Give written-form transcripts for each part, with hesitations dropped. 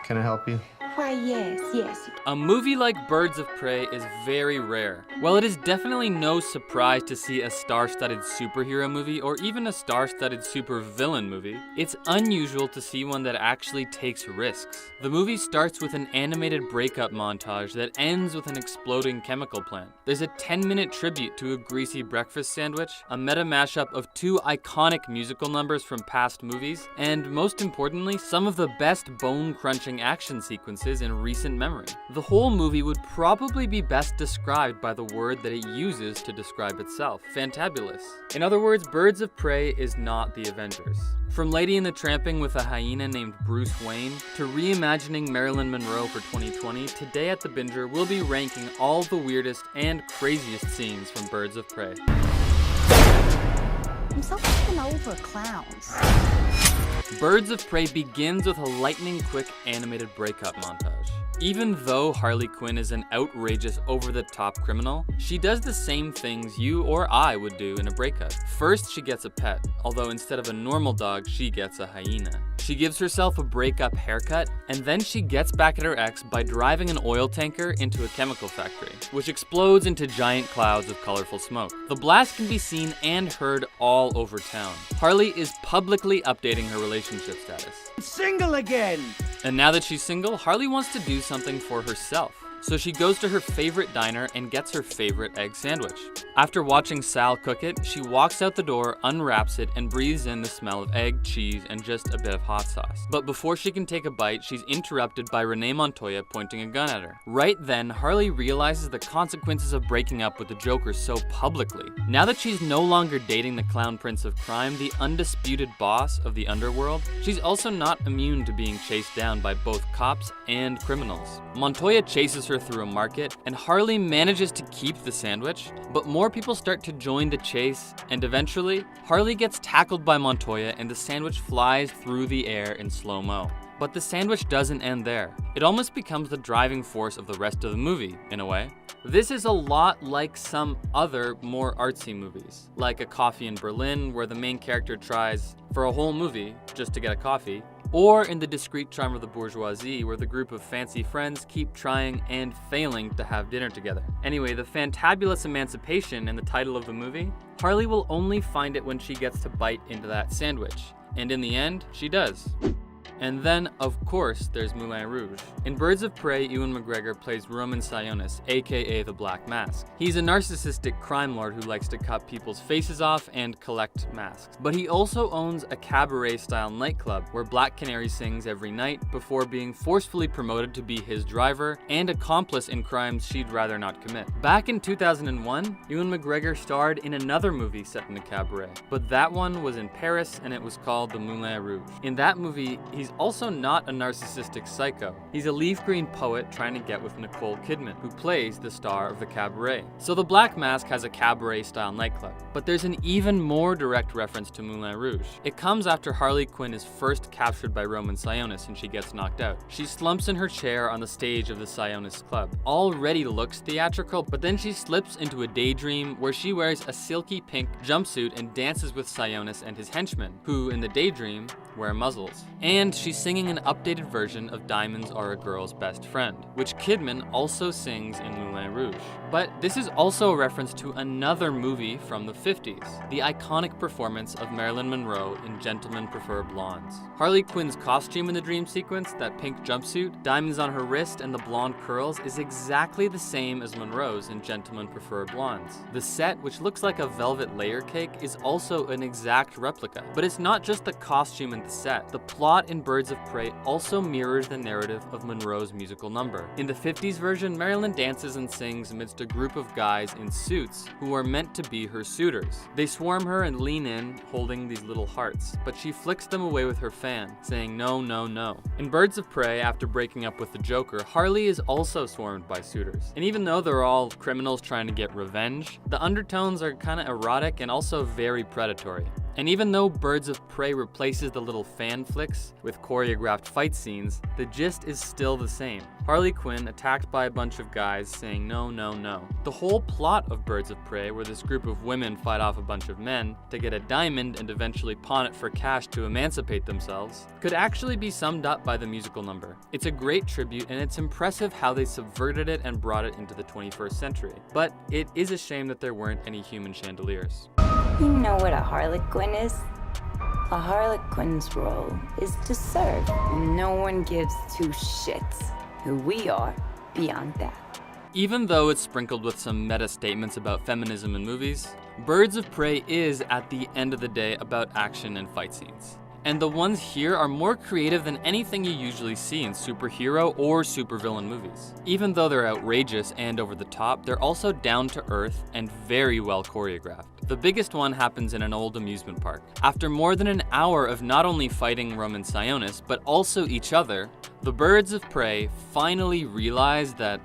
Can I help you? Why, yes. A movie like Birds of Prey is very rare. While it is definitely no surprise to see a star-studded superhero movie or even a star-studded supervillain movie, it's unusual to see one that actually takes risks. The movie starts with an animated breakup montage that ends with an exploding chemical plant. There's a 10-minute tribute to a greasy breakfast sandwich, a meta mashup of two iconic musical numbers from past movies, and most importantly, some of the best bone-crunching action sequences in recent memory. The whole movie would probably be best described by the word that it uses to describe itself: fantabulous. In other words, Birds of Prey is not the Avengers. From Lady and the Tramping with a hyena named Bruce Wayne to reimagining Marilyn Monroe for 2020, today at The Binger we'll be ranking all the weirdest and craziest scenes from Birds of Prey. I'm so fucking over clowns. Birds of Prey begins with a lightning-quick animated breakup montage. Even though Harley Quinn is an outrageous, over-the-top criminal, she does the same things you or I would do in a breakup. First, she gets a pet, although instead of a normal dog, she gets a hyena. She gives herself a breakup haircut, and then she gets back at her ex by driving an oil tanker into a chemical factory, which explodes into giant clouds of colorful smoke. The blast can be seen and heard all over town. Harley is publicly updating her relationship status. Single again! And now that she's single, Harley wants to do something for herself. So she goes to her favorite diner and gets her favorite egg sandwich. After watching Sal cook it, she walks out the door, unwraps it, and breathes in the smell of egg, cheese, and just a bit of hot sauce. But before she can take a bite, she's interrupted by Renee Montoya pointing a gun at her. Right then, Harley realizes the consequences of breaking up with the Joker so publicly. Now that she's no longer dating the Clown Prince of Crime, the undisputed boss of the underworld, she's also not immune to being chased down by both cops and criminals. Montoya chases her through a market, and Harley manages to keep the sandwich, but more people start to join the chase, and eventually, Harley gets tackled by Montoya and the sandwich flies through the air in slow-mo. But the sandwich doesn't end there. It almost becomes the driving force of the rest of the movie, in a way. This is a lot like some other, more artsy movies, like A Coffee in Berlin, where the main character tries, for a whole movie, just to get a coffee, or in The Discreet Charm of the Bourgeoisie, where the group of fancy friends keep trying and failing to have dinner together. Anyway, the Fantabulous Emancipation in the title of the movie, Harley will only find it when she gets to bite into that sandwich. And in the end, she does. And then, of course, there's Moulin Rouge. In Birds of Prey, Ewan McGregor plays Roman Sionis, aka the Black Mask. He's a narcissistic crime lord who likes to cut people's faces off and collect masks. But he also owns a cabaret-style nightclub where Black Canary sings every night before being forcefully promoted to be his driver and accomplice in crimes she'd rather not commit. Back in 2001, Ewan McGregor starred in another movie set in a cabaret, but that one was in Paris and it was called The Moulin Rouge. In that movie, he's also not a narcissistic psycho. He's a leaf green poet trying to get with Nicole Kidman, who plays the star of the cabaret. So the Black Mask has a cabaret-style nightclub, but there's an even more direct reference to Moulin Rouge. It comes after Harley Quinn is first captured by Roman Sionis and she gets knocked out. She slumps in her chair on the stage of the Sionis Club. Already looks theatrical, but then she slips into a daydream where she wears a silky pink jumpsuit and dances with Sionis and his henchmen, who, in the daydream, wear muzzles. And she's singing an updated version of Diamonds Are a Girl's Best Friend, which Kidman also sings in Moulin Rouge. But this is also a reference to another movie from the 50s, the iconic performance of Marilyn Monroe in Gentlemen Prefer Blondes. Harley Quinn's costume in the dream sequence, that pink jumpsuit, diamonds on her wrist, and the blonde curls is exactly the same as Monroe's in Gentlemen Prefer Blondes. The set, which looks like a velvet layer cake, is also an exact replica. But it's not just the costume and the set. The plot in Birds of Prey also mirrors the narrative of Monroe's musical number. In the 50s version, Marilyn dances and sings amidst a group of guys in suits who are meant to be her suitors. They swarm her and lean in, holding these little hearts, but she flicks them away with her fan, saying no, no, no. In Birds of Prey, after breaking up with the Joker, Harley is also swarmed by suitors. And even though they're all criminals trying to get revenge, the undertones are kinda erotic and also very predatory. And even though Birds of Prey replaces the little fan flicks with choreographed fight scenes, the gist is still the same. Harley Quinn attacked by a bunch of guys saying no, no, no. The whole plot of Birds of Prey, where this group of women fight off a bunch of men to get a diamond and eventually pawn it for cash to emancipate themselves, could actually be summed up by the musical number. It's a great tribute, and it's impressive how they subverted it and brought it into the 21st century. But it is a shame that there weren't any human chandeliers. You know what a Harley Quinn is? A Harley Quinn's role is to serve. No one gives two shits who we are beyond that. Even though it's sprinkled with some meta statements about feminism in movies, Birds of Prey is, at the end of the day, about action and fight scenes. And the ones here are more creative than anything you usually see in superhero or supervillain movies. Even though they're outrageous and over the top, they're also down to earth and very well choreographed. The biggest one happens in an old amusement park. After more than an hour of not only fighting Roman Sionis, but also each other, the Birds of Prey finally realize that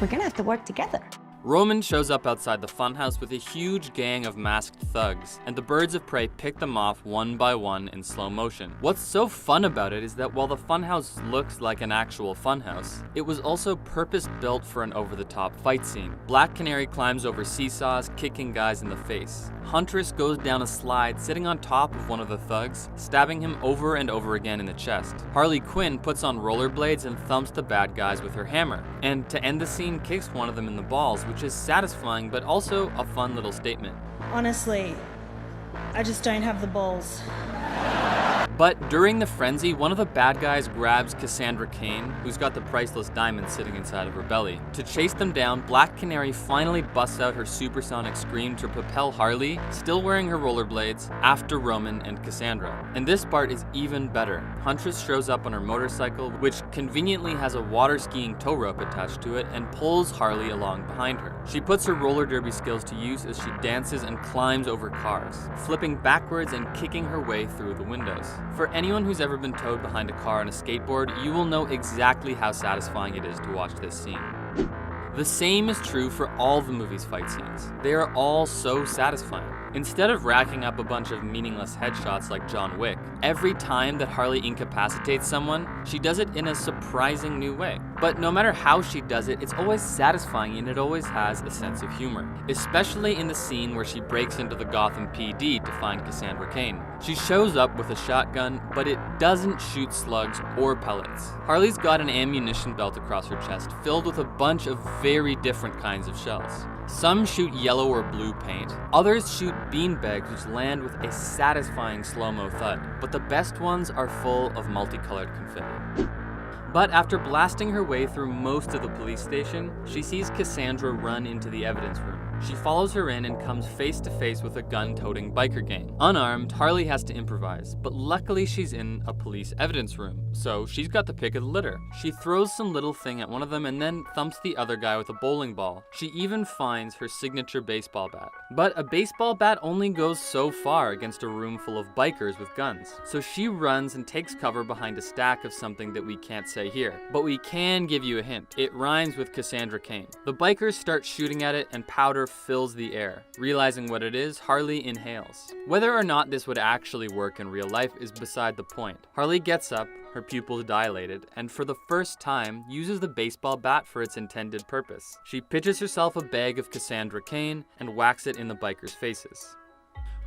We're gonna have to work together. Roman shows up outside the funhouse with a huge gang of masked thugs, and the Birds of Prey pick them off one by one in slow motion. What's so fun about it is that while the funhouse looks like an actual funhouse, it was also purpose-built for an over-the-top fight scene. Black Canary climbs over seesaws, kicking guys in the face. Huntress goes down a slide, sitting on top of one of the thugs, stabbing him over and over again in the chest. Harley Quinn puts on rollerblades and thumps the bad guys with her hammer, and to end the scene kicks one of them in the balls, which is satisfying but also a fun little statement. Honestly, I just don't have the balls. But during the frenzy, one of the bad guys grabs Cassandra Cain, who's got the priceless diamond sitting inside of her belly. To chase them down, Black Canary finally busts out her supersonic scream to propel Harley, still wearing her rollerblades, after Roman and Cassandra. And this part is even better. Huntress shows up on her motorcycle, which conveniently has a water skiing tow rope attached to it, and pulls Harley along behind her. She puts her roller derby skills to use as she dances and climbs over cars, flipping backwards and kicking her way through the windows. For anyone who's ever been towed behind a car on a skateboard, you will know exactly how satisfying it is to watch this scene. The same is true for all the movie's fight scenes. They are all so satisfying. Instead of racking up a bunch of meaningless headshots like John Wick, every time that Harley incapacitates someone, she does it in a surprising new way. But no matter how she does it, it's always satisfying and it always has a sense of humor. Especially in the scene where she breaks into the Gotham PD to find Cassandra Cain. She shows up with a shotgun, but it doesn't shoot slugs or pellets. Harley's got an ammunition belt across her chest filled with a bunch of very different kinds of shells. Some shoot yellow or blue paint, others shoot beanbags which land with a satisfying slow-mo thud, but the best ones are full of multicolored confetti. But after blasting her way through most of the police station, she sees Cassandra run into the evidence room. She follows her in and comes face to face with a gun-toting biker gang. Unarmed, Harley has to improvise, but luckily she's in a police evidence room, so she's got the pick of the litter. She throws some little thing at one of them and then thumps the other guy with a bowling ball. She even finds her signature baseball bat. But a baseball bat only goes so far against a room full of bikers with guns. So she runs and takes cover behind a stack of something that we can't say here. But we can give you a hint. It rhymes with Cassandra Cain. The bikers start shooting at it and powder fills the air. Realizing what it is, Harley inhales. Whether or not this would actually work in real life is beside the point. Harley gets up, her pupils dilated, and for the first time uses the baseball bat for its intended purpose. She pitches herself a bag of Cassandra Cain and whacks it in the bikers' faces.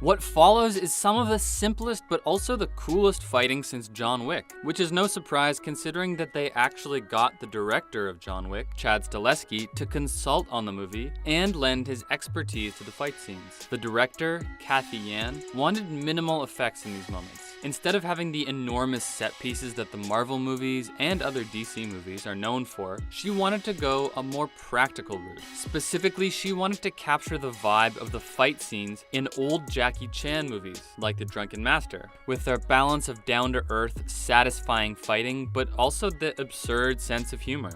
What follows is some of the simplest but also the coolest fighting since John Wick, which is no surprise considering that they actually got the director of John Wick, Chad Stahelski, to consult on the movie and lend his expertise to the fight scenes. The director, Kathy Yan, wanted minimal effects in these moments. Instead of having the enormous set pieces that the Marvel movies and other DC movies are known for, she wanted to go a more practical route. Specifically, she wanted to capture the vibe of the fight scenes in old Jackie Chan movies, like The Drunken Master, with their balance of down-to-earth, satisfying fighting, but also the absurd sense of humor.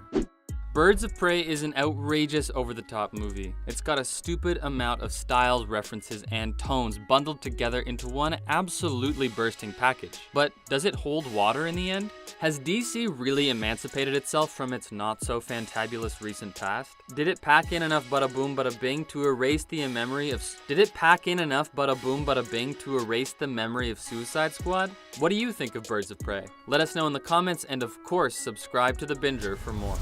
Birds of Prey is an outrageous over-the-top movie. It's got a stupid amount of styles, references, and tones bundled together into one absolutely bursting package. But does it hold water in the end? Has DC really emancipated itself from its not-so-fantabulous recent past? Did it pack in enough bada boom bada bing to erase the memory of Suicide Squad? What do you think of Birds of Prey? Let us know in the comments, and of course subscribe to The Binger for more.